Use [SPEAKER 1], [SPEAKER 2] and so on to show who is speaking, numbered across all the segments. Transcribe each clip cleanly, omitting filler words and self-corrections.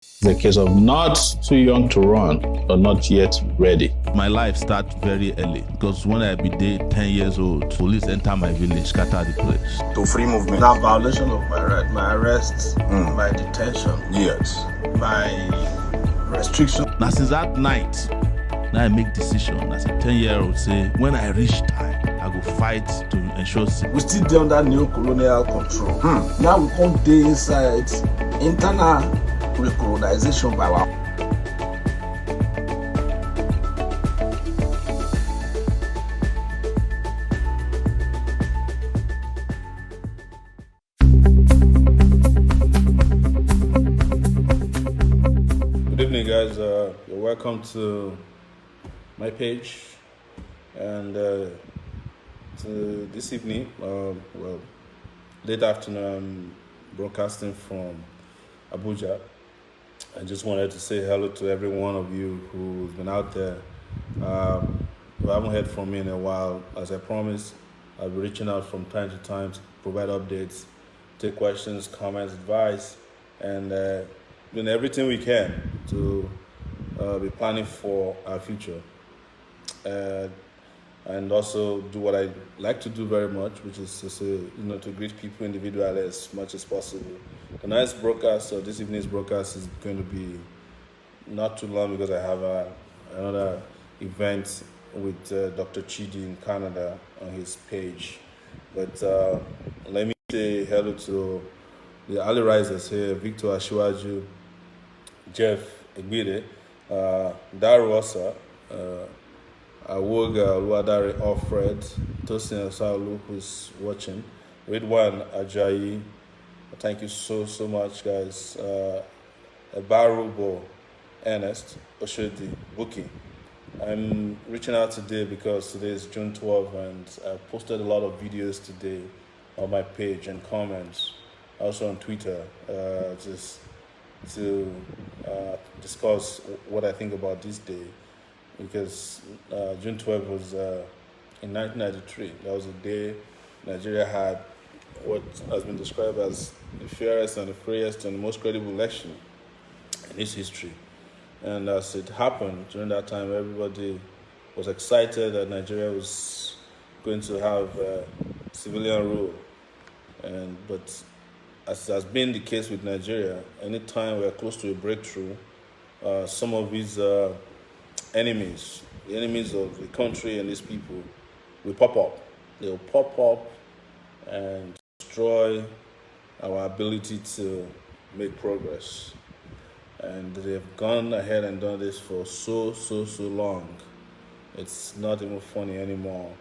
[SPEAKER 1] It's a case of not too young to run, or not yet ready.
[SPEAKER 2] My life starts very early because when I be there 10 years old, police enter my village, scatter the place.
[SPEAKER 3] To free movement.
[SPEAKER 4] Now violation of my right, my arrest, my detention,
[SPEAKER 3] Yes.
[SPEAKER 4] my restriction.
[SPEAKER 2] Now since that night, now I make decision as a 10-year-old say, when I reach time, I go fight to ensure safety.
[SPEAKER 4] We still dey under neo-colonial control. Now we come dey inside internal recolonization by our.
[SPEAKER 5] Good evening, guys. You're welcome to my page, and to this evening, late afternoon, I'm broadcasting from Abuja. I just wanted to say hello to every one of you who's been out there. Who haven't heard from me in a while. As I promised, I'll be reaching out from time to time to provide updates, take questions, comments, advice, and doing everything we can to be planning for our future. And also do what I like to do very much, which is to say, to greet people individually as much as possible. Tonight's broadcast, or this evening's broadcast, is going to be not too long because I have another event with Dr. Chidi in Canada on his page. But let me say hello to the early risers here: Victor Ashiwaju, Jeff Egbide, Daru Osa, Awoga Oluwadare Alfred, Tosin Asaolu, who's watching, Ridwan Ajayi. Thank you so much, guys. Barubo Ernest Oshodi Buki. I'm reaching out today because today is June 12th, and I posted a lot of videos today on my page and comments, also on Twitter, just to discuss what I think about this day. Because June 12th was in 1993. That was a day Nigeria had what has been described as the fairest and the freest and the most credible election in its history. And as it happened during that time, everybody was excited that Nigeria was going to have civilian rule. But as has been the case with Nigeria, anytime we're close to a breakthrough, some of these enemies, the enemies of the country and these people, will pop up. They'll pop up and destroy our ability to make progress. And they've gone ahead and done this for so long. It's not even funny anymore.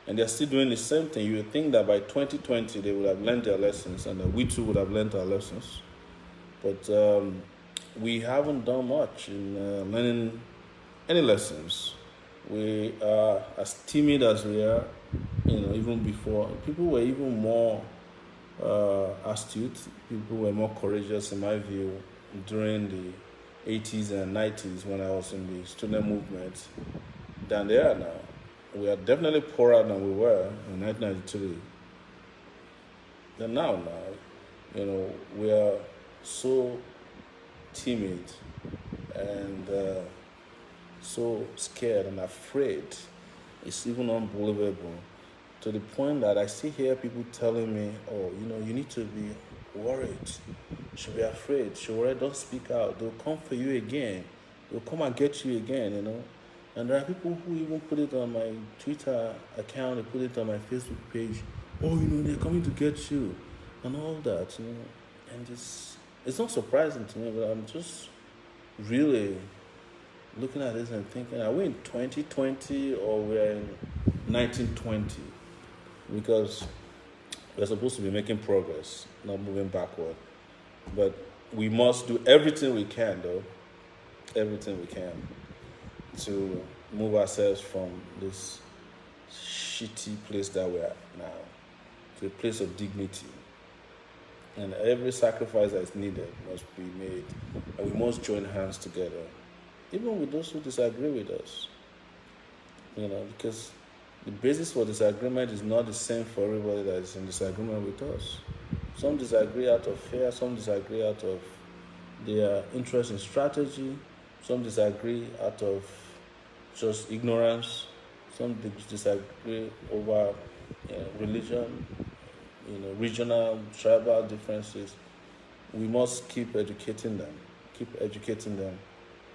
[SPEAKER 5] And they're still doing the same thing. You would think that by 2020 they would have learned their lessons, and that we too would have learned our lessons. But we haven't done much in learning any lessons. We are as timid as we are, even before. People were even more astute. People were more courageous, in my view, during the 80s and 90s when I was in the student movement than they are now. We are definitely poorer than we were in 1993. Than now, we are so timid and so scared and afraid. It's even unbelievable, to the point that I still hear people telling me, you need to be worried, you should be afraid, Sowore, don't speak out, they'll come for you again, they'll come and get you again, And there are people who even put it on my Twitter account, they put it on my Facebook page, they're coming to get you, and all that, And it's not surprising to me, but I'm just really looking at this and thinking, are we in 2020 or we're in 1920? Because we're supposed to be making progress, not moving backward. But we must do everything we can, to move ourselves from this shitty place that we're at now to a place of dignity. And every sacrifice that is needed must be made, and we must join hands together, even with those who disagree with us. Because the basis for disagreement is not the same for everybody that is in disagreement with us. Some disagree out of fear, some disagree out of their interest in strategy. Some disagree out of just ignorance. Some disagree over religion, regional, tribal differences. We must keep educating them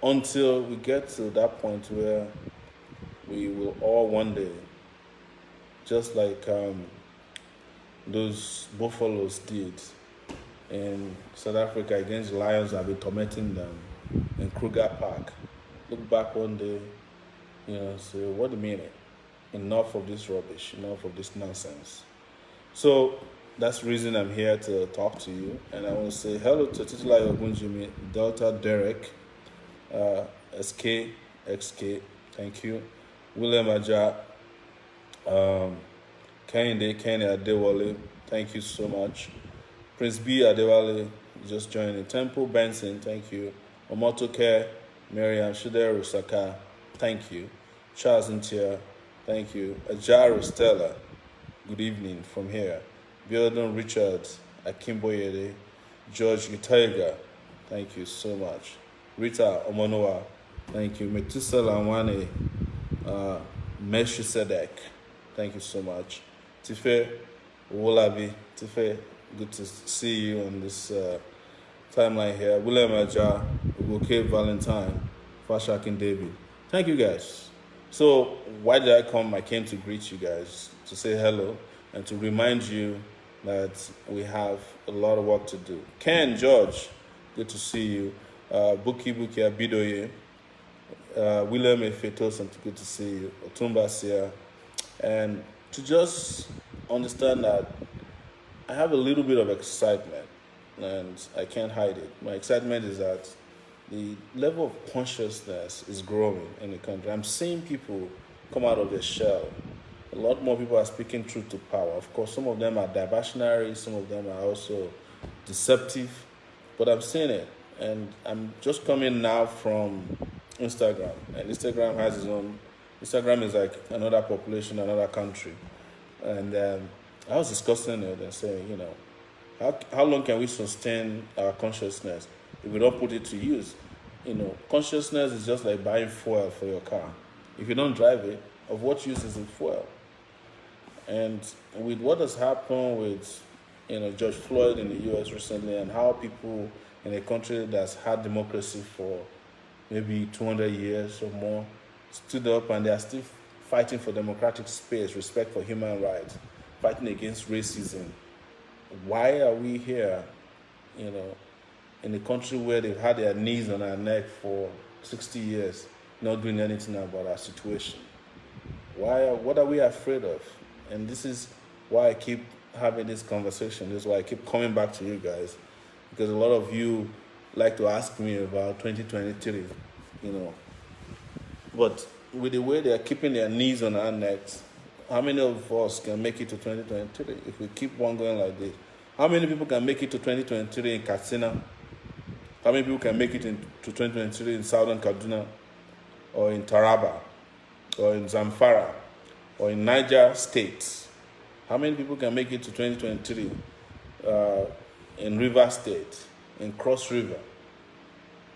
[SPEAKER 5] until we get to that point where we will all one day, just like those buffaloes did in South Africa against lions that have been tormenting them in Kruger Park. Look back one day, say, what do you mean? Enough of this rubbish, enough of this nonsense. So that's the reason I'm here to talk to you. And I want to say hello to Titilayo Ogunjimi, Delta Derek, SK, XK, thank you. William Aja, Kenny Adewale, thank you so much. Prince B Adewale just joined. Temple Benson, thank you. Omotoke, Miriam Shidera Rusaka, thank you. Charles Ntia, thank you. Ajaru Stella, good evening from here. Biodun Richard, Akimboyede, George Gitaiga, thank you so much. Rita Omonoa, thank you. Metusela Wane, Meshusedek, thank you so much. Tife Wolabi, Tife, good to see you on this timeline here. William Aja, Ugoke Valentine, Fashakin David, thank you guys. So why did I come? I came to greet you guys, to say hello, and to remind you that we have a lot of work to do. Ken, George, good to see you. Buki Abidoye, William Efetos, and good to see you. Otumba Sia. And to just understand that I have a little bit of excitement, and I can't hide it. My excitement is that the level of consciousness is growing in the country. I'm seeing people come out of their shell. A lot more people are speaking truth to power. Of course, some of them are diversionary, some of them are also deceptive, but I'm seeing it. And I'm just coming now from Instagram, and Instagram has its own. Instagram is like another population, another country. And I was discussing it and saying, how long can we sustain our consciousness if we don't put it to use? Consciousness is just like buying fuel for your car. If you don't drive it, of what use is the fuel? And with what has happened with, George Floyd in the U.S. recently, and how people in a country that's had democracy for maybe 200 years or more stood up, and they are still fighting for democratic space, respect for human rights, fighting against racism. Why are we here, in a country where they've had their knees on our neck for 60 years, not doing anything about our situation? What are we afraid of? And this is why I keep having this conversation. This is why I keep coming back to you guys, because a lot of you like to ask me about 2023, But with the way they are keeping their knees on our necks, how many of us can make it to 2023 if we keep on going like this? How many people can make it to 2023 in Katsina? How many people can make it to 2023 in Southern Kaduna, or in Taraba, or in Zamfara, or in Niger State? How many people can make it to 2023 in River State, in Cross River?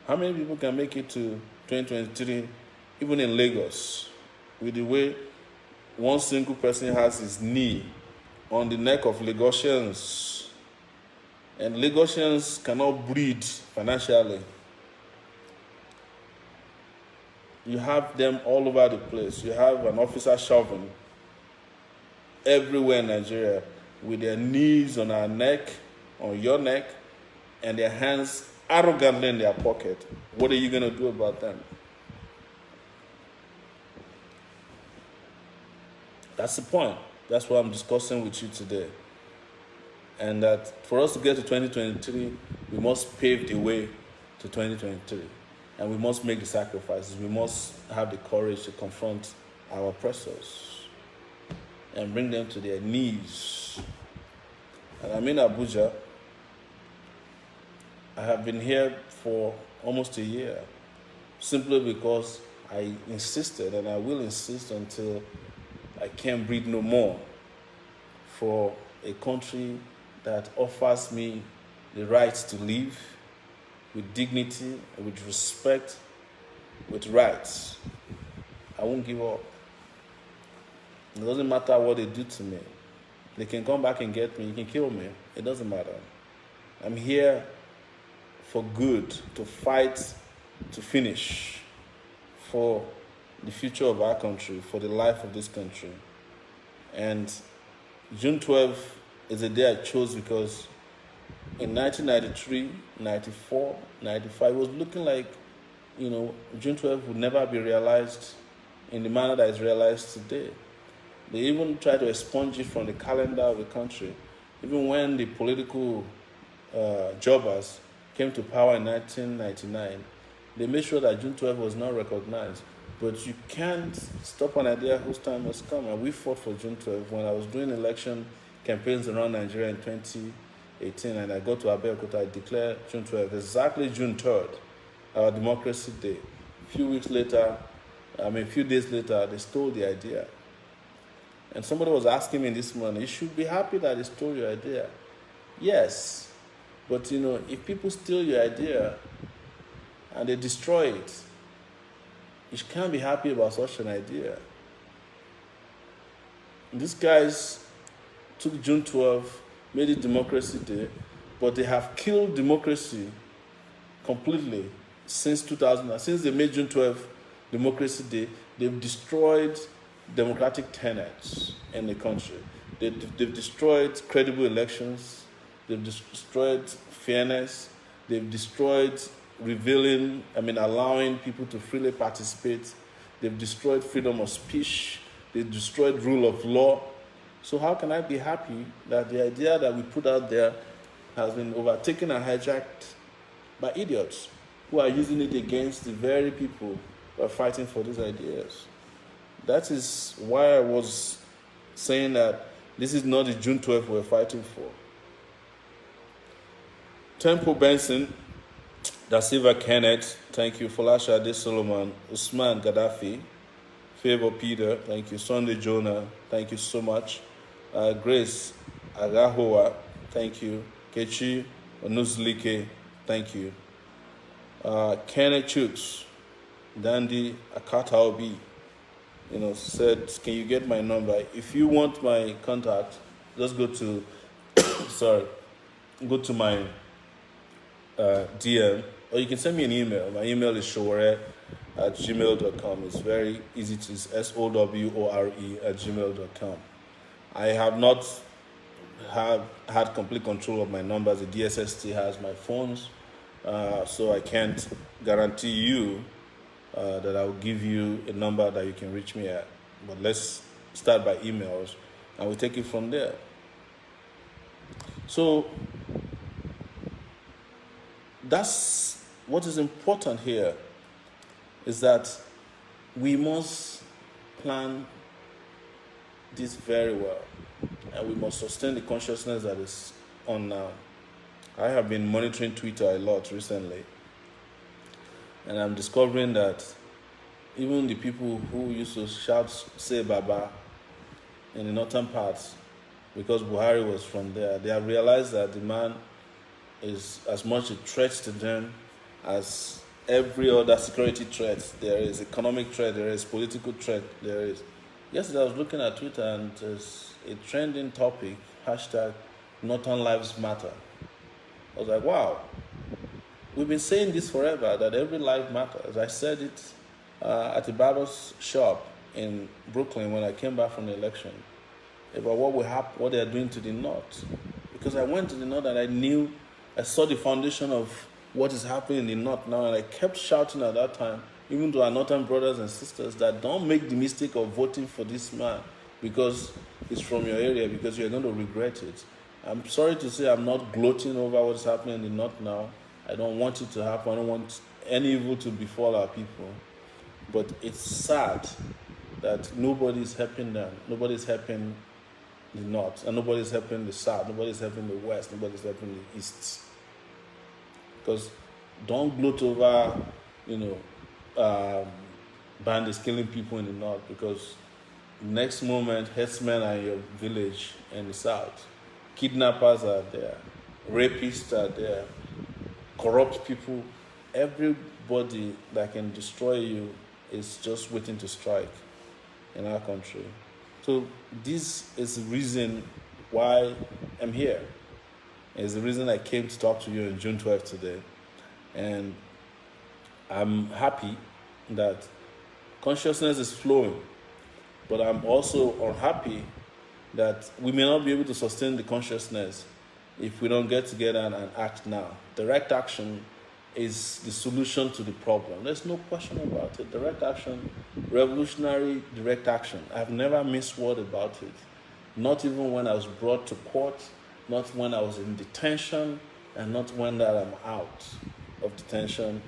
[SPEAKER 5] How many people can make it to 2023 even in Lagos, with the way one single person has his knee on the neck of Lagosians, and Lagosians cannot breathe financially? You have them all over the place. You have an officer shoving everywhere in Nigeria with their knees on our neck, on your neck, and their hands arrogantly in their pocket. What are you going to do about them? That's the point. That's what I'm discussing with you today. And that for us to get to 2023, we must pave the way to 2023. And we must make the sacrifices. We must have the courage to confront our oppressors and bring them to their knees. And I'm in Abuja. I have been here for almost a year, simply because I insisted, and I will insist until I can't breathe no more, for a country that offers me the right to live, with dignity, with respect, with rights. I won't give up. It doesn't matter what they do to me. They can come back and get me. You can kill me. It doesn't matter. I'm here for good, to fight, to finish, for the future of our country, for the life of this country. And June 12th is a day I chose because in 1993, 94, 95, it was looking like, June 12th would never be realized in the manner that is realized today. They even tried to expunge it from the calendar of the country. Even when the political jobbers came to power in 1999, they made sure that June 12th was not recognized. But you can't stop an idea whose time has come. And we fought for June 12th. When I was doing election campaigns around Nigeria in 2018, and I got to Abeokuta, I declared June 12th, exactly June 3rd, our Democracy Day. A few days later, they stole the idea. And somebody was asking me this morning, you should be happy that they stole your idea. Yes, but if people steal your idea and they destroy it, you can't be happy about such an idea. These guys took June 12th, made it Democracy Day, but they have killed democracy completely since 2000. Since they made June 12th Democracy Day, they've destroyed democratic tenets in the country. They've destroyed credible elections. They've destroyed fairness. They've destroyed allowing people to freely participate. They've destroyed freedom of speech. They've destroyed rule of law. So how can I be happy that the idea that we put out there has been overtaken and hijacked by idiots who are using it against the very people who are fighting for these ideas? That is why I was saying that this is not the June 12th we're fighting for. Temple Benson, Da Silva Kenneth, thank you. Folasha De Solomon, Usman Gaddafi, Favor Peter, thank you. Sunday Jonah, thank you so much. Grace Agahoa, thank you. Kechi Onuzlike, thank you. Kenneth Chooks, Dandy Akataobi, said, can you get my number? If you want my contact, just go to, go to my DM, or you can send me an email. My email is sowore@gmail.com. It's very easy to, SOWORE@gmail.com. I have not had complete control of my numbers. The DSST has my phones, so I can't guarantee you that I will give you a number that you can reach me at. But let's start by emails, and we'll take it from there. So that's what is important here, is that we must plan this very well, and we must sustain the consciousness that is on now. I have been monitoring Twitter a lot recently, and I'm discovering that even the people who used to shout, say Baba, in the northern parts, because Buhari was from there, they have realized that the man is as much a threat to them as every other security threat. There is economic threat, there is political threat, there is. Yesterday I was looking at Twitter and there's a trending topic, hashtag Northern Lives Matter. I was like, wow. We've been saying this forever, that every life matters. I said it at the barber's shop in Brooklyn when I came back from the election about what they are doing to the North. Because I went to the North and I saw the foundation of what is happening in the North now, and I kept shouting at that time, even to our Northern brothers and sisters, that don't make the mistake of voting for this man because he's from your area, because you're going to regret it. I'm sorry to say I'm not gloating over what's happening in the North now. I don't want it to happen. I don't want any evil to befall our people. But it's sad that nobody's helping them. Nobody's helping the North, and nobody's helping the South. Nobody's helping the West. Nobody's helping the East. Because don't gloat over, bandits killing people in the North, because next moment, herdsmen are in your village in the South. Kidnappers are there. Rapists are there. corrupt people, everybody that can destroy you is just waiting to strike in our country. So this is the reason why I'm here. It's the reason I came to talk to you on June 12th today. And I'm happy that consciousness is flowing, but I'm also unhappy that we may not be able to sustain the consciousness if we don't get together and act now. Direct action is the solution to the problem. There's no question about it. Direct action, revolutionary direct action. I've never missed word about it. Not even when I was brought to court, not when I was in detention, and not when that I'm out of detention,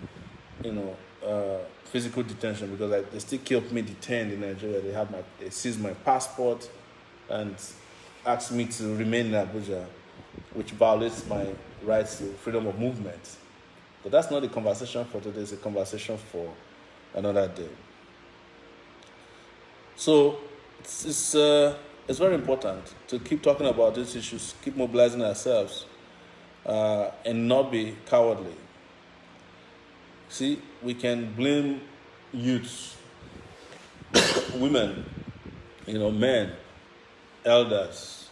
[SPEAKER 5] physical detention, because they still kept me detained in Nigeria. They seized my passport and asked me to remain in Abuja, which violates my rights to freedom of movement. But that's not a conversation for today, it's a conversation for another day. So it's very important to keep talking about these issues, keep mobilizing ourselves, and not be cowardly. See, we can blame youths, women, men, elders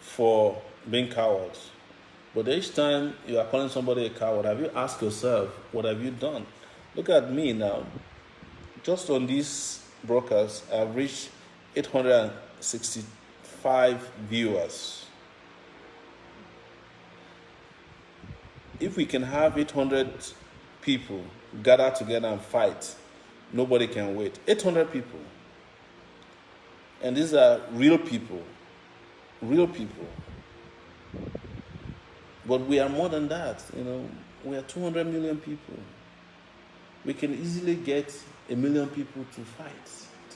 [SPEAKER 5] for being cowards. But each time you are calling somebody a coward, have you asked yourself, what have you done? Look at me now. Just on these broadcasts, I've reached 865 viewers. If we can have 800 people gather together and fight, nobody can wait. 800 people. And these are real people. Real people. But we are more than that. We are 200 million people. We can easily get 1 million people to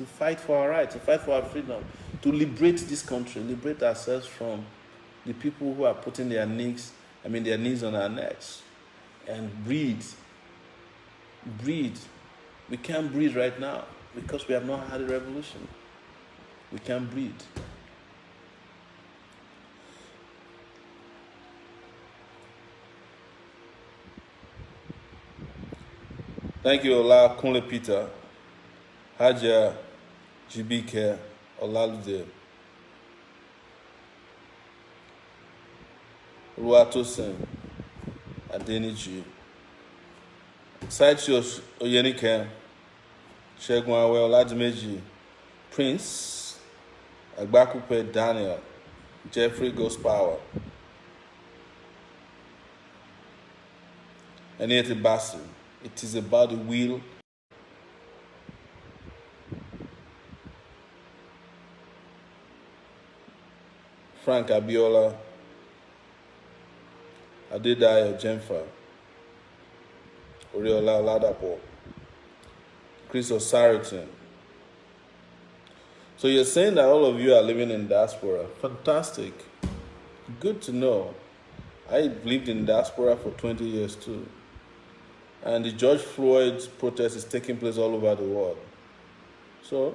[SPEAKER 5] fight for our rights, to fight for our freedom, to liberate this country, liberate ourselves from the people who are putting their knees on our necks, and breathe. We can't breathe right now because we have not had a revolution. We can't breathe. Thank you, Ola Kunle Peter, Haja Jibike Olalude, Oluwatosin Adeniji, Saitios Oyenike, Segun Awe Oladimeji, Prince Agbakupe Daniel, Jeffrey Gospower, Enieti Basu. It is about the will. Frank Abiola, Adedayo Jemfa, Oriola Oladapo, Chris Osariton. So you're saying that all of you are living in diaspora. Fantastic. Good to know. I lived in diaspora for 20 years too. And the George Floyd protest is taking place all over the world. So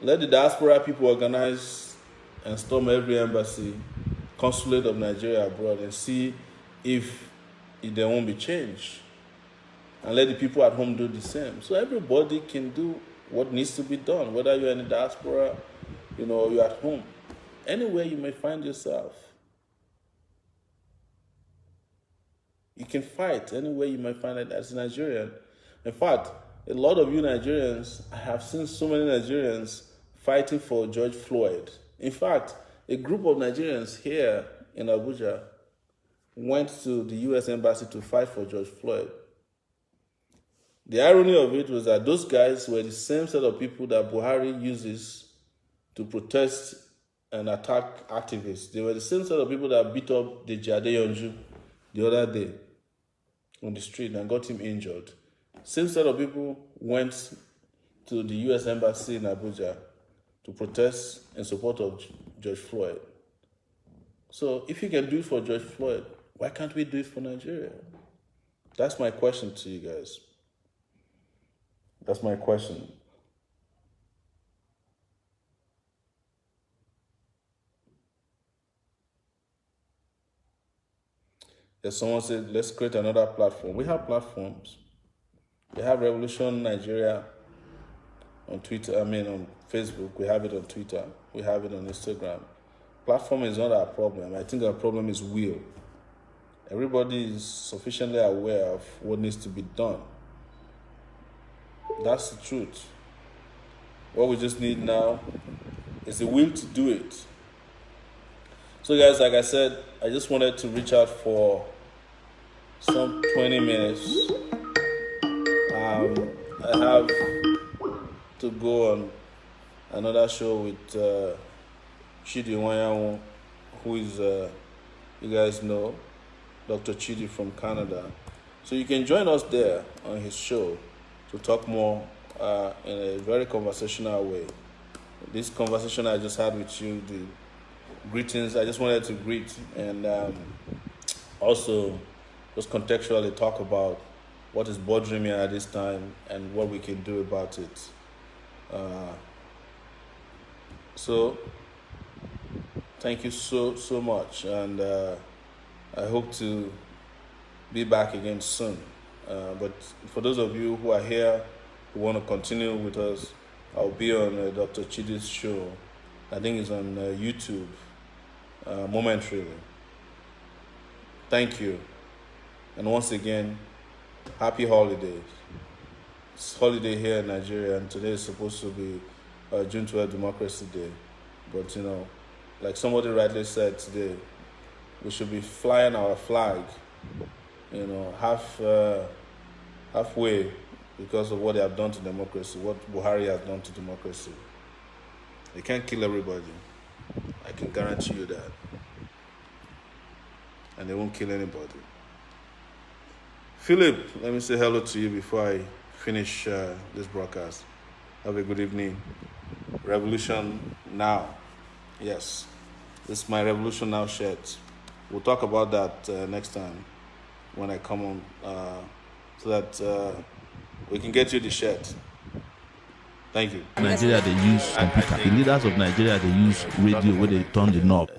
[SPEAKER 5] let the diaspora people organize and storm every embassy, consulate of Nigeria abroad, and see if there won't be change. And let the people at home do the same. So everybody can do what needs to be done, whether you're in the diaspora, or you're at home. Anywhere you may find yourself. You can fight anywhere you might find it as a Nigerian. In fact, a lot of you Nigerians, I have seen so many Nigerians fighting for George Floyd. In fact, a group of Nigerians here in Abuja went to the US Embassy to fight for George Floyd. The irony of it was that those guys were the same set of people that Buhari uses to protest and attack activists. They were the same set of people that beat up the Adeyonju the other day on the street and got him injured. Same set of people went to the US Embassy in Abuja to protest in support of George Floyd. So if you can do it for George Floyd, why can't we do it for Nigeria? That's my question to you guys. That's my question. There's someone said, let's create another platform. We have platforms. We have Revolution Nigeria on Twitter, on Facebook. We have it on Twitter. We have it on Instagram. Platform is not our problem. I think our problem is will. Everybody is sufficiently aware of what needs to be done. That's the truth. What we just need now is the will to do it. So guys, like I said, I just wanted to reach out for some 20 minutes. I have to go on another show with Chidi Wanyanwu, who is, you guys know, Dr. Chidi from Canada. So you can join us there on his show to talk more in a very conversational way. This conversation I just had with you, the greetings, I just wanted to greet and also just contextually talk about what is bothering me at this time and what we can do about it. So thank you so much, and I hope to be back again soon. But for those of you who are here who want to continue with us, I'll be on Dr. Chidi's show. I think it's on YouTube momentarily. Thank you. And once again, happy holidays. It's holiday here in Nigeria, and today is supposed to be June 12th Democracy Day. But like somebody rightly said today, we should be flying our flag, halfway, because of what they have done to democracy, what Buhari has done to democracy. They can't kill everybody. I can guarantee you that. And they won't kill anybody. Philip, let me say hello to you before I finish this broadcast. Have a good evening. Revolution Now. Yes, this is my Revolution Now shirt. We'll talk about that next time when I come on, so that we can get you the shirt. Thank you.
[SPEAKER 2] Nigeria, they use computer. The leaders of Nigeria, they use radio where they turn the knob.